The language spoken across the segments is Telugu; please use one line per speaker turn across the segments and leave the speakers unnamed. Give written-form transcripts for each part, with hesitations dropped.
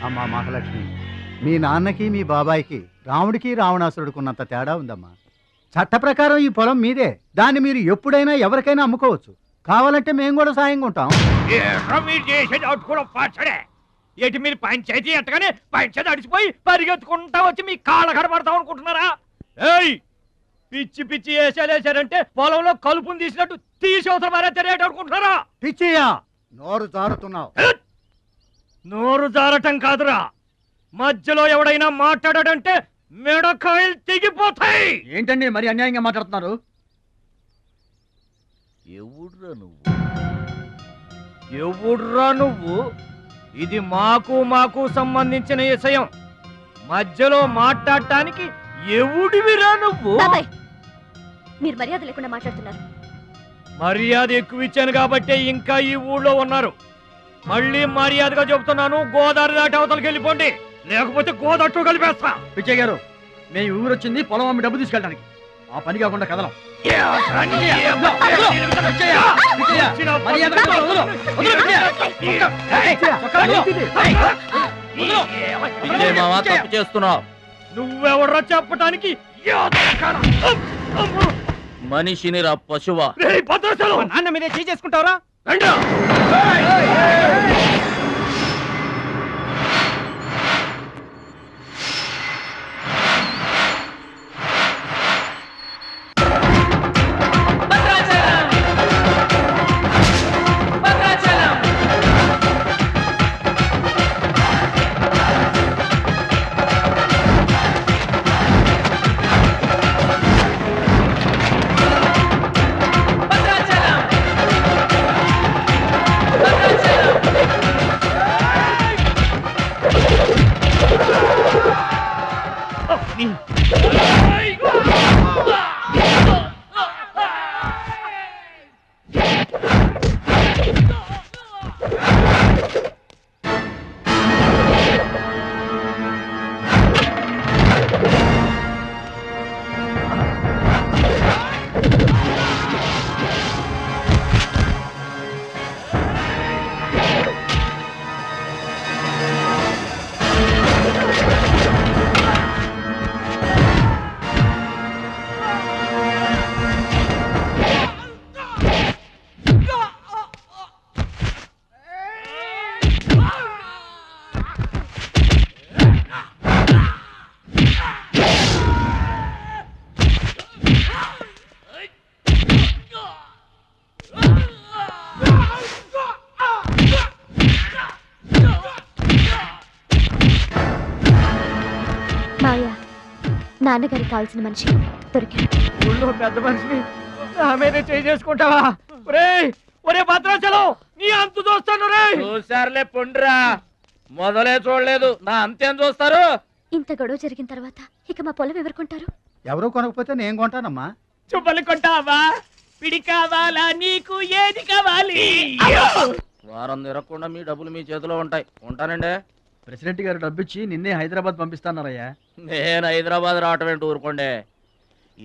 అమ్మా మహాలక్ష్మి, మీ నాన్నకి మీ బాబాయికి రాముడికి రావణాసురుడుకున్నంత తేడా ఉందమ్మా. చట్ట ప్రకారం ఈ పొలం మీదే. దాన్ని మీరు ఎప్పుడైనా ఎవరికైనా అమ్ముకోవచ్చు. కావాలంటే మేము కూడా సాయంగా ఉంటాం.
ఏంటి మీరు పంచాయతీ ఎట్టగానే పంచాయతీ అడిచిపోయి పరిగెత్తుకుంటా వచ్చి మీ కాళ్ళ కనబడతాం అనుకుంటున్నారా? ఏయ్, పిచ్చి పిచ్చి వేసారంటే పొలంలో కలుపుని తీసినట్టు తీసవతల మారే తెలియట అనుకుంటున్నారా?
పిచ్చియా, నోరు జారుతున్నావు.
నోరు జారటం కాదురా, మధ్యలో ఎవడైనా మాట్లాడాడంటే మెడకాయలు తెగిపోతాయి.
ఏంటండి మరి అన్యాయంగా మాట్లాడుతున్నారు?
ఎవడ్రా నువ్వు? ఇది మాకు సంబంధించిన విషయం. మధ్యలో మాట్లాడటానికి ఎవడివిరా నువ్వు?
మీరు మర్యాద లేకుండా మాట్లాడుతున్నారు.
మర్యాద ఎక్కువ ఇచ్చాను కాబట్టే ఇంకా ఈ ఊళ్ళో ఉన్నారు. మళ్ళీ మర్యాదగా చెబుతున్నాను, గోదావరి దాటి అవతలకి వెళ్ళిపోండి, లేకపోతే గోదట్టు కలిపేస్తా.
పిచ్చయ్య గారు, మేము ఊరు వచ్చింది పొలం అమ్మి డబ్బు తీసుకెళ్ళడానికి. ఆ పని కాకుండా కదలం.
తప్పు చేస్తున్నావు. నువ్వెవడ్రా చెప్పటానికి?
మనిషిని రా పశువా.
నాన్న మీదే చేసుకుంటావరా?
నాన్నగారికి కావాల్సిన మనిషి దొరికాడు.
ఊళ్ళో పెద్ద మనిషిని నా మీద చేసుకుంటావా? ఒరే భద్రాచలం, నీ అంతు చూస్తాను.
చూసారులే పొండ్రా, మొదలే చూడలేదు, నా అంతేం చూస్తారు?
ఇంత గొడవ జరిగిన తర్వాత ఇక మా పొలం ఎవరు కొంటారు?
ఎవరో కొనకపోతే నేను కొంటానమ్మా.
చుబ్బలు కొంటావా? పిడి కావాలా? నీకు ఏది కావాలి?
వారం తిరగకుండా మీ డబ్బులు మీ చేతిలో ఉంటాయి. ఉంటానండి.
ప్రెసిడెంట్ గారు డబ్బిచ్చి నిన్నే హైదరాబాద్ పంపిస్తాన్నారయ్యా.
నేను హైదరాబాద్ రావటం ఏంటి, ఊరుకోండి.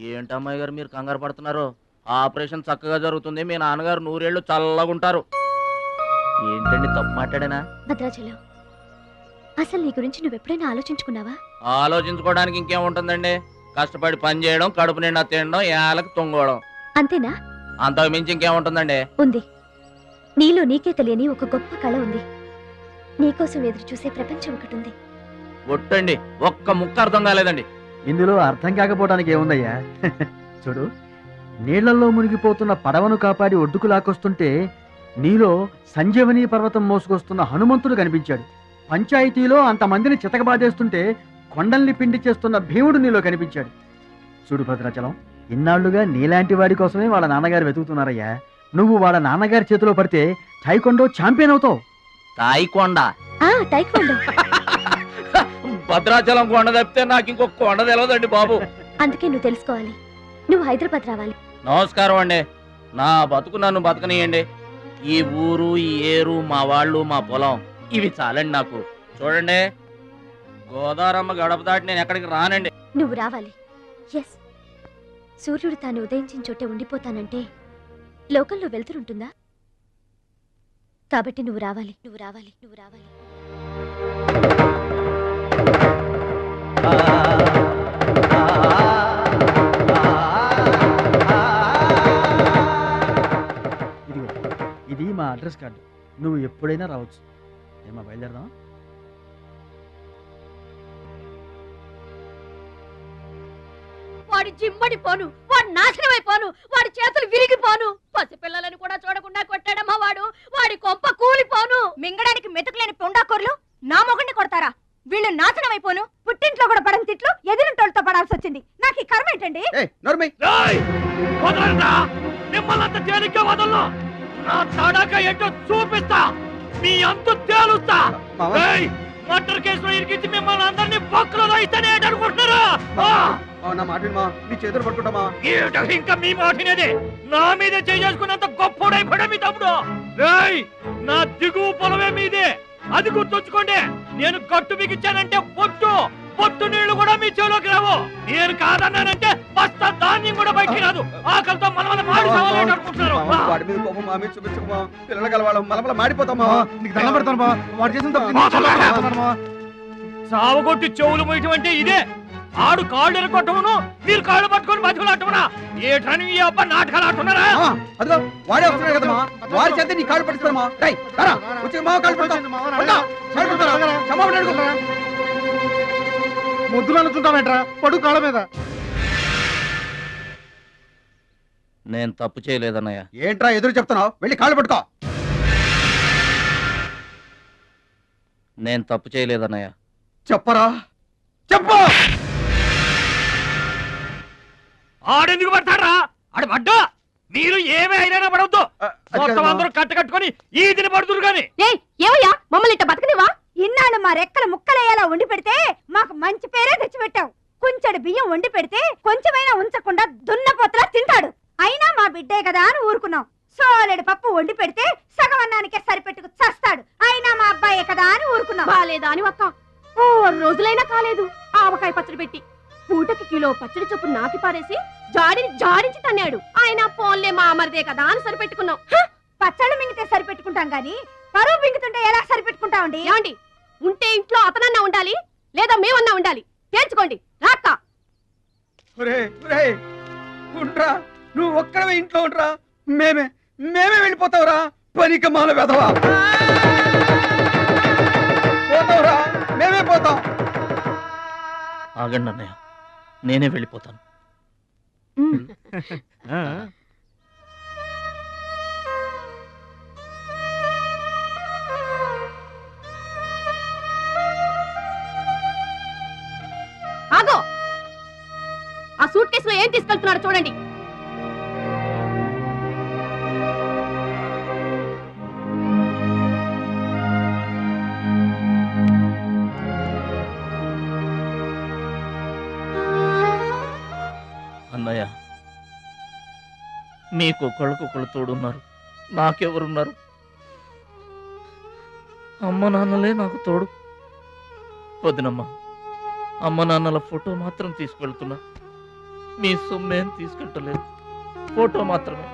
ఏంటమ్మాయి గారు మీరు కంగారు పడుతున్నారు? ఆపరేషన్ చక్కగా జరుగుతుంది, మీ నాన్నగారు 100 ఏళ్ళు చల్లగుంటారు. ఏంటండి తప్పు మాట్లాడానా?
భద్రాచలం, అసలు నీ గురించి నువ్వెప్పుడైనా ఆలోచించుకున్నావా?
ఆలోచించుకోవడానికి ఇంకేం ఉంటుందండి? కష్టపడి పని చేయడం, కడుపు నిండా తినడం, ఏళ్ళకి తొంగోవడం,
అంతేనా?
అంతకు మించి ఇంకేముంటుందండి?
ఉంది. నీలో నీకే తెలియని ఒక గొప్ప కళ ఉంది. నీకోసం ఎదురు చూసే ప్రపంచం ఒకటి ఉంది.
ఒట్టండి, ఒక్క ముక్క అర్థం కాలేదండి.
ఇందులో అర్థం కాకపోవడానికి ఏముందయ్యా? చూడు, నీళ్లలో మునిగిపోతున్న పడవను కాపాడి ఒడ్డుకు లాక్కొస్తుంటే నీలో సంజీవని పర్వతం మోసుకొస్తున్న హనుమంతుడు కనిపించాడు. పంచాయతీలో అంతమందిని చితకబాదేస్తుంటే కొండల్ని పిండి చేస్తున్న భీముడు నీలో కనిపించాడు. చూడు భద్రాచలం, ఇన్నాళ్లుగా నీలాంటి వాడి కోసమే వాళ్ళ నాన్నగారు వెతుకుతున్నారయ్యా. నువ్వు వాళ్ళ నాన్నగారి చేతిలో పడితే టైకొండో ఛాంపియన్ అవుతావు.
తాయికొండ?
టైక్వాండో.
భద్రాచలం కొండ తప్పితే నాకు ఇంకొక కొండ తెలియదండి బాబు.
అందుకే నువ్వు తెలుసుకోవాలి. నువ్వు హైదరాబాద్ రావాలి.
నమస్కారం అండి, నా బతుకు నన్ను బతకనియండి. ఈ ఊరు, ఈ ఏరు, మా వాళ్ళు, మా పొలం, ఇవి చాలండి నాకు. చూడండి, గోదావరమ్మ గడప దాటి నేను ఎక్కడికి రానండి.
నువ్వు రావాలి. ఎస్, సూర్యుడు తాను ఉదయించిన చోటే ఉండిపోతానంటే లోకంలో వెళ్తురుంటుందా? కాబట్టి నువ్వు రావాలి, నువ్వు రావాలి, నువ్వు రావాలి.
Address card. నువ్వు ఎప్పుడైనా రావచ్చు. ఏమా బయలుదేరదాం?
వాడి జిమ్మడి పోను, వాడి నాశనమైపోను, వాడి చేతులు విరిగిపోను. పసిపిల్లలను కూడా చూడకుండా కొట్టాడమ్మా వాడు. వాడి కొంప కూలిపోను. మింగడానికి మెతుకులేని పొండాకొర్లు నా మొగుడిని కొడతారా? వీళ్ళు నాశనమైపోను. పుట్టింట్లో కూడా పడని తిట్లు ఎదిరింటోళ్ళతో పడాల్సి వచ్చింది. నాకు ఈ కర్మ ఏంటండి?
రేయ్! వదలరా! మిమ్మల్నంత తేలిగ్గా వదలను. నా తడాక ఏంటో చూపిస్తా. మీ అంతు తేలుస్తా. రేయ్! మర్డర్ కేసులో ఇరికించి మిమ్మల్ని అందరినీ బొక్కలో ఇస్తేనే అనుకుంటున్నారా?
నా మాట నీ చేతులు పట్టుకుంటామా?
ఇంకా మీ మాటినేదే. నా మీద చేసుకున్నంత గొప్పోడైపోయాడు మీ తమ్ముడు. రేయ్! నా దిగువ పొలమే మీదే. అది గుర్తుంచుకోండి. నేను గట్టు బిగించానంటే పొట్టు నీళ్లు కూడా మీ చెవులోకి రావు. నేను కాదన్నానంటే బస్తా ధాన్యం కూడా బయటికి రాదు. ఆకలితో మలమల మాడి చావాలని అనుకుంటున్నారు.
వాడి మీద కోపం మా మీద చూపించకమా? పిల్లలు గలవాళ్ళం మలమల మాడిపోతామా?
నీకు దండం పెడతాను బా. వాడు చేసిన తప్పు
సావగొట్టి చెవులు మొయటం అంటే ఇదే. ఆడు కాళ్ళు ఎరగొట్టమును, మీరు కాళ్ళు పట్టుకొని బతుకులాటమునా? ఏటని ఈ అబ్బా నాటకాలు ఆడుతున్నారా?
అదిగో వాడే వస్తున్నాడు కదమ్మా. వాడి చేత నీ కాళ్ళు పట్టిస్తామా? వచ్చి మా కాళ్ళు పడతా.
ముద్దులు అనుకుంటామేట్రా పడు కాళ్ళ మీద.
నేను తప్పు చేయలేదన్నయ్య.
ఏంట్రా ఎదురు చెప్తున్నావు? వెళ్ళి కాళ్ళు పట్టుకో.
నేను తప్పు చేయలేదన్నయ్య.
చెప్పరా, చెప్పు.
ఆడెందుకు పడతారా? ఆడు పడ్డా. మీరు ఏమీ అయినా పడవద్దు. మొత్తం అందరూ కట్టుకొని ఈదిని పడుతురు గాని.
ఏమయ్యా మమ్మల్ని ఇట్ట బతకనివా? ఇన్నాళ్ళు మా రెక్కల ముక్కలయ్యేలా వండి పెడితే మాకు మంచి పేరే తెచ్చిపెట్టావు. కొంచెడు బియ్యం వండి పెడితే కొంచెమైనా ఉంచకుండా దున్నపోతలా తింటాడు. అయినా మా బిడ్డే కదా అని ఊరుకున్నాం. సోలెడు పప్పు వండి పెడితే సగం అన్నానికే సరిపెట్టుకు చస్తాడు. అయినా మా అబ్బాయే కదా అని ఊరుకున్నాం. బాలేదా అని ఒక్క 4 రోజులైనా కాలేదు ఆవకాయ పచ్చడి పెట్టి. పూటకి కిలో పచ్చడి చొప్పు నాకి పారేసి జాడించి తన్నాడు. ఆయన పోన్లే మా అమర్దే కదా అని సరిపెట్టుకున్నాం. పచ్చళ్ళు మింగితే సరిపెట్టుకుంటాం గాని పరువు మింగుతుంటే ఎలా సరిపెట్టుకుంటామండి? ఏమండి, ఉంటే ఇంట్లో అతనన్నా ఉండాలి, లేదా మేమన్నా ఉండాలి. తేల్చుకోండి. రాక్క
ఉంట్రా, నువ్వు ఒక్కడవే ఇంట్లో ఉంట్రా. మేమే వెళ్ళిపోతావురా. పనికి మాల వెధవా. పోతావురా, మేమే పోతాం.
ఆగండి అన్నయ్య, నేనే వెళ్ళిపోతాను.
ఆగో, ఆ సూట్ కేసులో ఏం తీసుకెళ్తున్నారో చూడండి.
అన్నయ్య, మీకు ఒకళ్ళకొకళ్ళు తోడున్నారు, నాకెవరున్నారు? అమ్మ నాన్నలే నాకు తోడు. వదినమ్మా, అమ్మ నాన్నల ఫోటో మాత్రం తీసుకెళ్తున్నా. మీ సొమ్మేం తీసుకెళ్ళలేదు, ఫోటో మాత్రమే.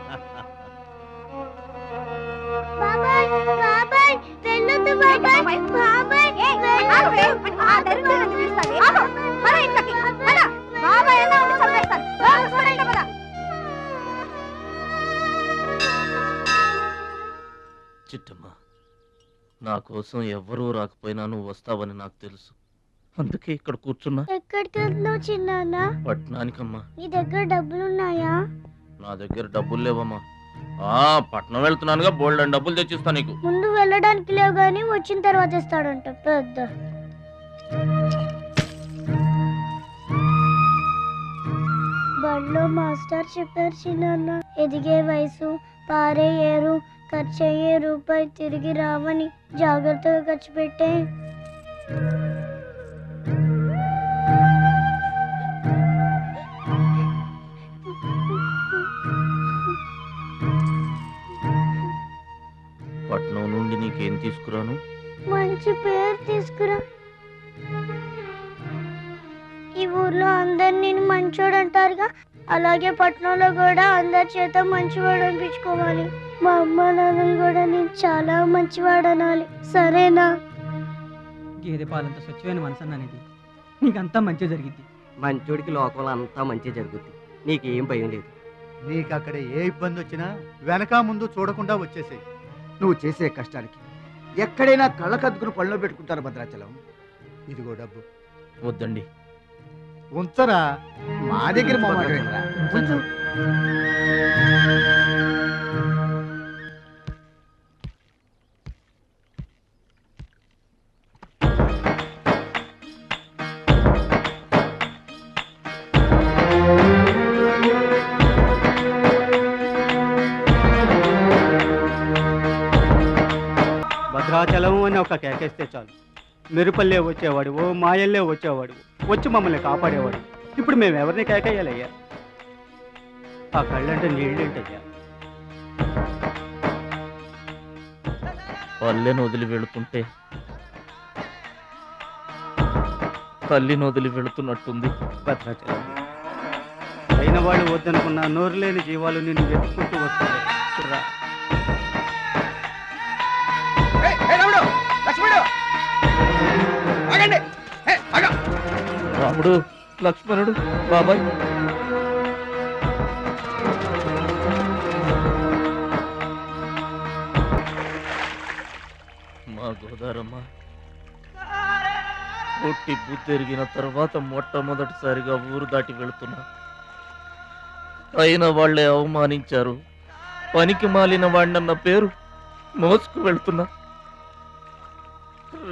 చిట్టమ్మ, నా కోసం ఎవ్వరూ రాకపోయినా నువ్వు వస్తావని నాకు తెలుసు. అందుకే ఇక్కడ కూర్చున్నా.
ఎక్కడికి వెళ్తున్నావు చిన్నాన్న?
పట్నానికమ్మా.
నీ దగ్గర డబ్బులున్నాయా?
నా దగ్గర డబ్బులు లేవమ్మా. పట్నం వెళ్తున్నానుగా, బోల్డెన్ డబ్బులు తెచ్చిస్తా నీకు.
ముందు వెళ్ళడానికి లేవు గానీ వచ్చిన తర్వాత ఇస్తాడంట పెద్ద. బడిలో మాస్టర్ చెప్పారు చిన్నాన్న, ఎదిగే వయసు, పారే ఏరు, ఖర్చయ్యే రూపాయి తిరిగి రావని. జాగ్రత్తగా ఖర్చు పెట్టే.
పట్నం నుండి నీకేం తీసుకురాను?
మంచి పేరు తీసుకురా. ఈ ఊర్లో అందరు నేను మంచోడు అంటారుగా, అలాగే పట్నంలో కూడా అందరి చేత మంచివాడు అనిపించుకోవాలి. మా అమ్మ నాన్నలు కూడా నేను చాలా మంచివాడు అనాలి. సరేనా?
గేదె పాలంత స్వచ్ఛమైన మనసు అనేది నీకంతా మంచి జరిగింది.
మంచోడికి లోకంలో అంతా మంచి జరుగుద్ది. నీకేం భయం లేదు.
నీకు అక్కడ ఏ ఇబ్బంది వచ్చినా వెనక ముందు చూడకుండా వచ్చేసేయి. నువ్వు చేసే కష్టానికి ఎక్కడైనా కళ్ళకద్దుకుని పళ్ళలో పెట్టుకుంటారు భద్రాచలం. ఇదిగో డబ్బు.
వద్దండి.
ఉంచరా, మా దగ్గర మొహమాటమేంట్రా? ఉంచు.
భద్రాచలం అని ఒక కేకేస్తే చాలు, మెరుపల్లే వచ్చేవాడు, ఓ మాయల్లే వచ్చేవాడు, వచ్చి మమ్మల్ని కాపాడేవాడు. ఇప్పుడు మేము ఎవరిని కేకేయాలయ్యా? ఆ కళ్ళంటే నీళ్ళేంటయ్యా?
పల్లెను వదిలి వెళుతుంటే తల్లిని వదిలి వెళుతున్నట్టుంది.
భద్రాచలం అయిన వాళ్ళు వద్దనుకున్న నోరు లేని జీవాలు నిన్ను వెతుక్కుంటూ వస్తాయి. చూడరా.
రాముడు, లక్ష్మణుడు, బాబాయ్. మా గోదారమ్మ పుట్టి బుద్ధెరిగిన తర్వాత మొట్టమొదటిసారిగా ఊరు దాటి వెళుతున్నా. అయిన వాళ్లే అవమానించారు. పనికి మాలిన వాడినన్న పేరు మోసుకు వెళ్తున్నా.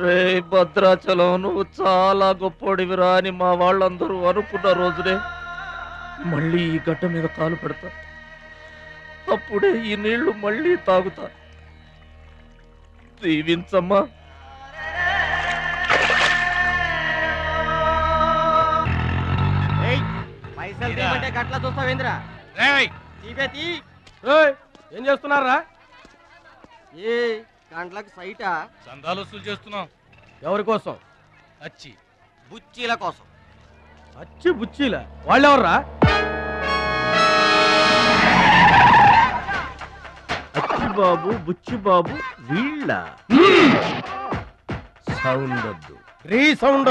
రే భద్రాచలం, నువ్వు చాలా గొప్పోడివిరా అని మా వాళ్ళందరూ అనుకున్న రోజునే మళ్ళీ ఈ గడ్డ మీద కాలు పెడతా. అప్పుడే ఈ నీళ్లు మళ్ళీ తాగుతా. దీవించమ్మా.
గట్లా చూస్తావేంద్రా?
ఏం చేస్తున్నారా?
ఏ గంటలకు సైటా?
చందాలు వసూలు చేస్తున్నాం. ఎవరి కోసం? అచ్చి
బుచ్చీల కోసం.
అచ్చి బుచ్చీల వాళ్ళెవర్రా?
అచ్చి బాబు, బుచ్చి బాబు వీళ్ళ.
సౌండ్ వద్దు, రీ సౌండ్.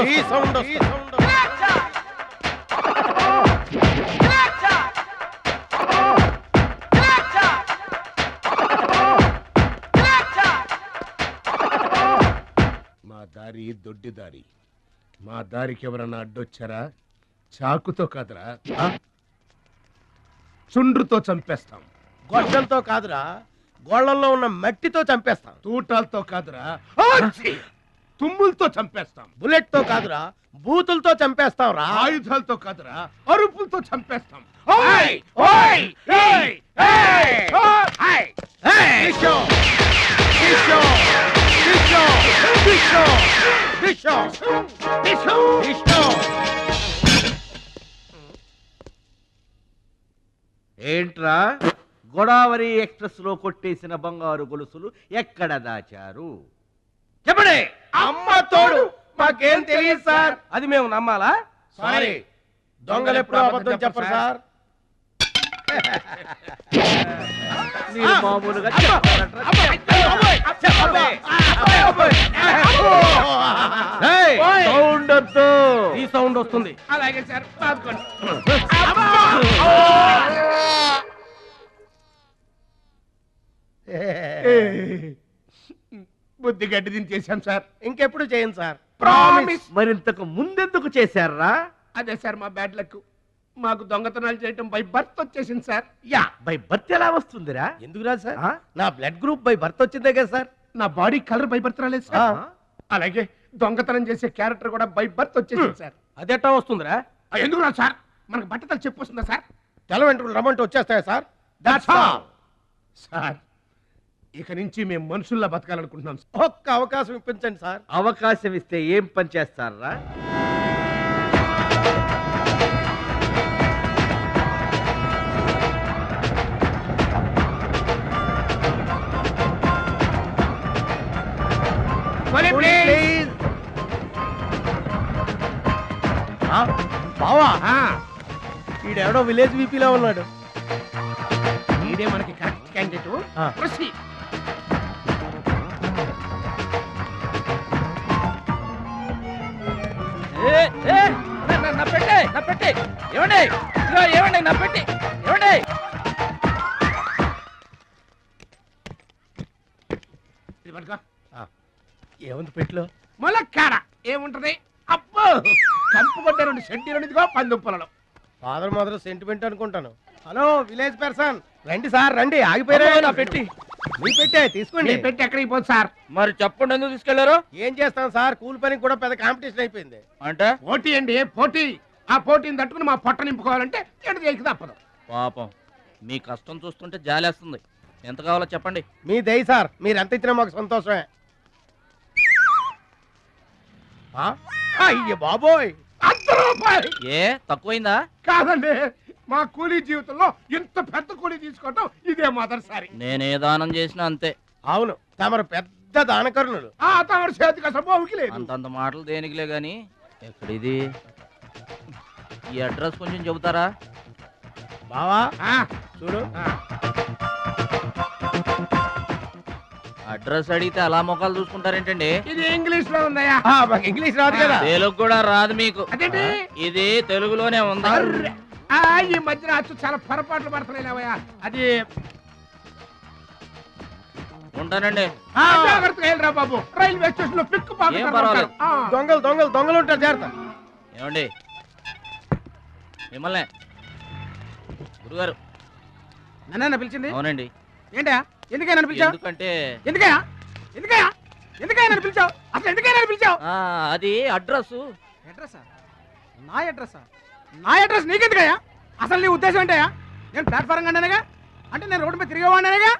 మా దారి దొడ్డి దారి. మా దారికి ఎవరన్నా అడ్డొచ్చారా? చాకుతో కాదురా, చుండ్రుతో చంపేస్తాం.
గొడ్డలతో కాదురా, గోళ్లలో ఉన్న మట్టితో చంపేస్తాం.
తూటాలతో కాదురా, తుమ్ములతో చంపేస్తాం.
బుల్లెట్ తో కాదురా, బూతులతో చంపేస్తాం రా.
ఆయుధాలతో కాదురా, అరుపులతో చంపేస్తాం.
ఏంట్రా, గోదావరి ఎక్స్ప్రెస్ లో కొట్టేసిన బంగారు గొలుసులు ఎక్కడ దాచారు?
చెప్పండి. అమ్మ తోడు, మాకేం తెలియదు సార్. అది మేము నమ్మాలా?
సారీ,
దొంగలు ఎప్పుడు అబద్ధం చెప్పరు సార్.
మీరు మామూలుగా సౌండ్ వద్దు.
ఈ సౌండ్ వస్తుంది.
అలాగే సార్. బుద్ధి గడ్డి దించేశాం సార్.
ఇంకెప్పుడు చేయండి సార్.
ప్రామిస్.
మరింతకు ముందెందుకు చేశారా?
అదే సార్ మా బ్యాడ్ లక్. మాకు దొంగతనాలు చేయటం బై బర్త్ వచ్చేసింది సార్.
యా, బై బర్త్ ఎలా వస్తుందిరా?
ఎందుకు రాదు సార్? నా బ్లడ్ గ్రూప్ బై బర్త్ వచ్చిందే కదా సార్.
నా బాడీ కలర్ బై బర్త్ రాలేదు సార్. అలాగే దొంగతనం చేసే క్యారెక్టర్ కూడా బై బర్త్ వచ్చేసింది సార్.
అదెట్టా వస్తుందిరా?
ఎందుకు రాదు సార్? మనకు బట్టతలు చెప్పు వస్తుందా సార్?
తెల్ల వెంట్రుకలు రమ్మంటే వచ్చేస్తాయా సార్?
That's all sir. ఇక నుంచి మేము మనుషుల్లా బతకాలనుకుంటున్నాం.
ఒక్క అవకాశం ఇప్పించండి సార్.
అవకాశం ఇస్తే ఏం పని చేస్తారా?
బావా, ఈడెవడో విలేజ్ వీపీలో ఉన్నాడు.
ఇదే మనకి కరెక్ట్ క్యాండిడేట్. ప్రొసీడ్.
నా పెట్టే ఏమండి, ఏమండి నా పెట్టి ఏమండి.
ఏముంది పెట్లో ములక్కాడ ఏముంటది అబ్బో కంపు కొట్టే 2 సెంటీలు ఇదిగో పందుప్పలలో
ఫాదర్ మదర్ సెంటిమెంట్ అనుకుంటాను. హలో విలేజ్ పర్సన్, రండి సార్ రండి. ఆగిపోయారా నా పెట్టి? మీ పెట్టే తీసుకోండి.
పెట్టి ఎక్కడికి పోదు సార్?
మరి చెప్పండి ఎందుకు తీసుకెళ్లారు?
ఏం చేస్తాం సార్, కూలి పనికి కూడా పెద్ద కాంపిటీషన్ అయిపోయింది.
అంటే
పోటీ అండి పోటీ. ఆ పోటీని తట్టుకుని మా పొట్ట నింపుకోవాలంటే ఎటు చేయక తప్పదు.
పాపం మీ కష్టం చూస్తుంటే జాలేస్తుంది. ఎంత కావాలో చెప్పండి.
మీ దయ సార్, మీరు ఎంత ఇచ్చినా మాకు సంతోషమే. అయ్య బాబోయ్,
100 రూపాయలు.
ఏ తక్కువైందా?
కాదండి, మా కూలీ జీవితంలో ఇంత పెద్ద కూలీ తీసుకోవటం ఇదే మొదటిసారి.
నేనే దానం చేసినా అంతే.
అవును, తమరు పెద్ద దానకరుణులు.
తమరి చేతికి అసలు బావుకి లేదు.
అంతంత మాటలు దేనికిలే గాని ఎక్కడిది? ఈ అడ్రస్ కొంచెం చెబుతారా?
బావా చూడు,
అడ్రస్ అడిగితే అలా మొక్కలు చూసుకుంటారేంటండి?
ఇది ఇంగ్లీష్ లో ఉందయ్యా.
మాకు ఇంగ్లీష్ రాదు కదా.
తెలుగు కూడా రాదు మీకు?
అదేంటి?
ఇది తెలుగులోనే ఉంది.
ఈ మధ్యన అచ్చు చాలా పొరపాట్లు పడుతున్నాయిలేవయ్యా. అది
ఉంటానండి.
జాగ్రత్తగా వెళ్ళరా బాబు, రైల్వే స్టేషన్ లో పిక్కు
ఏం పర్వాలేదు.
దొంగలు దొంగలు దొంగలు ఉంటారు, జాగ్రత్త.
ఏమండి మిమ్మల్ని గురుగారు
నన్న పిలిచింది?
అవునండి.
ఏంటా ఎందుకైనా పిలిచావు?
ఎందుకంటే
ఎందుకయ్యా ఎందుకయ్యా ఎందుకైనా పిలిచావు? అసలు ఎందుకైనా పిలిచావు?
అది అడ్రస్.
అడ్రస్సా? నా అడ్రస్సా? నా అడ్రస్ నీకెందుకయ్యా? అసలు నీ ఉద్దేశం ఏంటయ్యా? నేను ప్లాట్ఫారం కండానగా, అంటే నేను రోడ్డు మీద తిరిగేవాడినగా.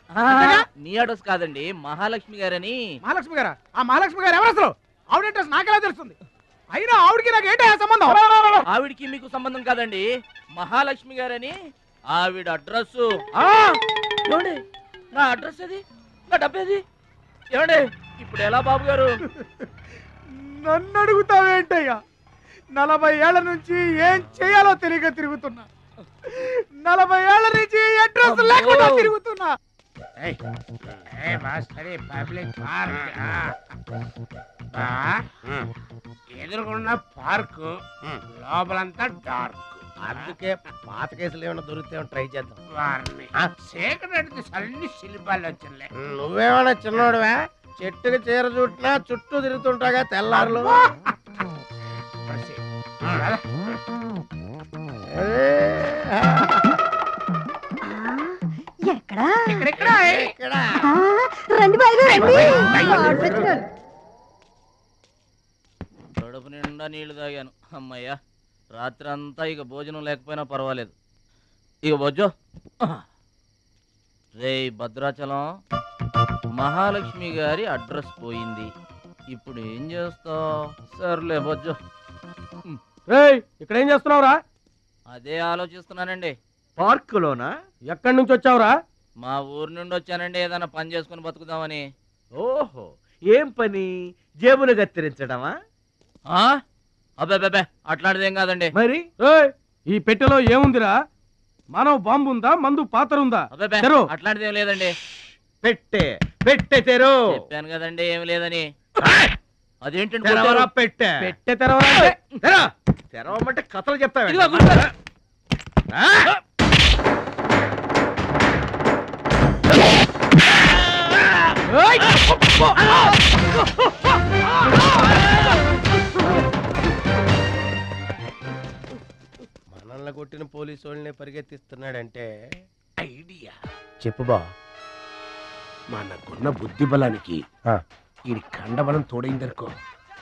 నీ అడ్రస్ కాదండి, మహాలక్ష్మి గారని.
మహాలక్ష్మి గారా? ఆ మహాలక్ష్మి గారు ఎవరు అసలు? ఆవిడ అడ్రస్ నాకెలా తెలుస్తుంది? అయినా ఆవిడకి నాకు ఏంటయ్యా సంబంధం?
ఆవిడికి మీకు సంబంధం కాదండి, మహాలక్ష్మి గారని ఆవిడ అడ్రస్. ఏమండి నా అడ్రస్ అది, నా డబ్బేది? ఏమండి ఇప్పుడు ఎలా బాబు గారు?
నన్ను అడుగుతావేంటయ్యా? 40 ఏళ్ల నుంచి ఏం చేయాలో తెలియక తిరుగుతున్నా. 40 ఏళ్ల నుంచి అడ్రస్ లేకుండా తిరుగుతున్నా.
ఎదురుకున్న పార్క్ లోపలంతా డార్క్.
అందుకే పాత కేసులు ఏమైనా దొరికితే ట్రై చేద్దాం.
వారిని చీకటి అన్ని శిల్పాలు వచ్చినాయి.
నువ్వేమైనా చిన్నోడువా? చెట్టుకి చీర చుట్టినా చుట్టూ తిరుగుతుంటాగా తెల్లారులు.
కడుపు నిండా నీళ్లు తాగాను. అమ్మయ్యా, రాత్రి అంతా ఇక భోజనం లేకపోయినా పర్వాలేదు. ఇక బొజ్జో. రే భద్రాచలం, మహాలక్ష్మి గారి అడ్రస్ పోయింది, ఇప్పుడు ఏం చేస్తావు? సర్లే బొజ్జో.
ఇక్కడ ఏం చేస్తున్నావురా?
అదే ఆలోచిస్తున్నానండి.
పార్కులోనా? ఎక్కడి నుంచి వచ్చావురా?
మా ఊరు నుండి వచ్చానండి, ఏదైనా పని చేసుకుని బతుకుదామని.
ఓహో, ఏం పని? జేబులు కత్తిరించడమా?
అబ్బే అట్లాంటిదేం కాదండి.
మరి ఈ పెట్టెలో ఏముందిరా? మానవ బాంబు ఉందా? మందు పాత్ర ఉందా?
అబ్బే అట్లాంటిదేం లేదండి.
పెట్టె తెరు.
చెప్పాను కదండి ఏమి లేదని. అదేంటండి
పెట్టె? పెట్టె తెరవమంటే కథలు చెప్తావా? మనల్ని కొట్టిన పోలీసు వాళ్ళని పరిగెత్తిస్తున్నాడంటే
ఐడియా
చెప్పు బా.
మనకున్న బుద్ధి బలానికి ఈ కండబలం తోడైందనుకో,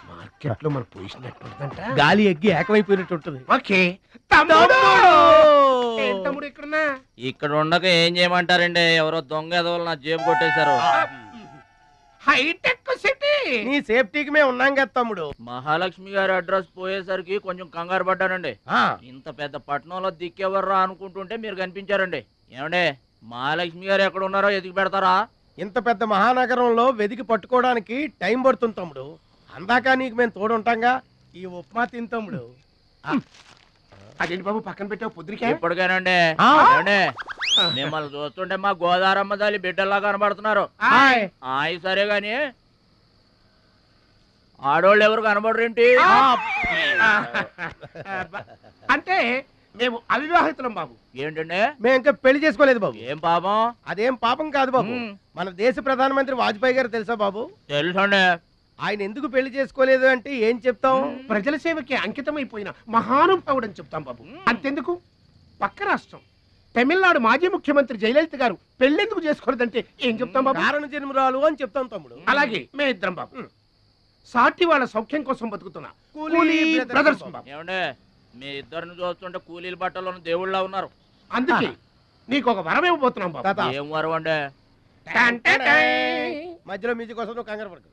మార్కెట్ లో మన పొజిషన్ ఎట్టుంటదంట.
గాలి ఎగ్గి ఏకమైపోయినట్టు ఉంటుంది.
ఓకే తమ్ముడు. తమ్ముడు ఇక్కడున్నా?
ఇక్కడ ఉండక ఏం చేయమంటారండి? ఎవరో దొంగ ఎదవలు నా జేబు కొట్టేశారు.
హైటెక్ సిటీ.
నీ సేఫ్టీకి మేము ఉన్నాం కదా తమ్ముడు.
మహాలక్ష్మి గారి అడ్రస్ పోయేసరికి కొంచెం కంగారు పడ్డానండి. ఇంత పెద్ద పట్టణంలో దిక్కెవర్రా అనుకుంటుంటే మీరు కనిపించారండి. ఏమండే, మహాలక్ష్మి గారు ఎక్కడ ఉన్నారో ఎదిగి పెడతారా?
ఇంత పెద్ద మహానగరంలో వెతికి పట్టుకోవడానికి టైం పడుతుంది తమ్ముడు. అందాక నీకు మేము తోడుంటాంగా. ఈ ఉప్మా తిని తమ్ముడు.
అదేంటి బాబు పక్కన పెట్టావు పొద్దురికే?
ఇప్పటికేనండి మిమ్మల్ని చూస్తుంటే మా గోదారమ్మ తల్లి బిడ్డల్లా కనబడుతున్నారు. ఆయ్ సరే గాని ఆడోళ్ళు ఎవరు కనబడరేంటి?
అంటే మేము అవివాహితులం బాబు.
ఏంటండి?
మేము ఇంకా పెళ్లి చేసుకోలేదు బాబు.
ఏం పాపం?
అదేం పాపం కాదు బాబు. మన దేశ ప్రధానమంత్రి వాజ్పేయి గారు తెలుసా బాబు?
తెలుసండి.
ఆయన ఎందుకు పెళ్లి చేసుకోలేదు అంటే ఏం చెప్తాం?
ప్రజల సేవకి అంకితమైపోయిన మహానుభావుడని చెప్తాం బాబు. అంతెందుకు, పక్క రాష్ట్రం తమిళనాడు మాజీ ముఖ్యమంత్రి జయలలిత గారు పెళ్ళెందుకు చేసుకోలేదంటే ఏం చెప్తాం బాబు?
కారణ జన్మరాలు అని చెప్తాం తమ్ముడు.
అలాగే మే ఇద్దరం బాబు సాటి వాళ్ళ సౌఖ్యం కోసం బతుకుతున్నా కూలీ బ్రదర్స్ బాబు.
ఏమండే మీ ఇద్దరిని చూస్తుంటే కూలీల బట్టలో దేవుళ్ళ ఉన్నారు.
అందుకే నీకు ఒక వరం ఇవ్వబోతున్నాం బాబు.
తాత,
ఏం వరం అంటే
టన్ టన్ టన్.
మధ్యలో మ్యూజిక్ కోసం నువ్వు కంగారు పడకు.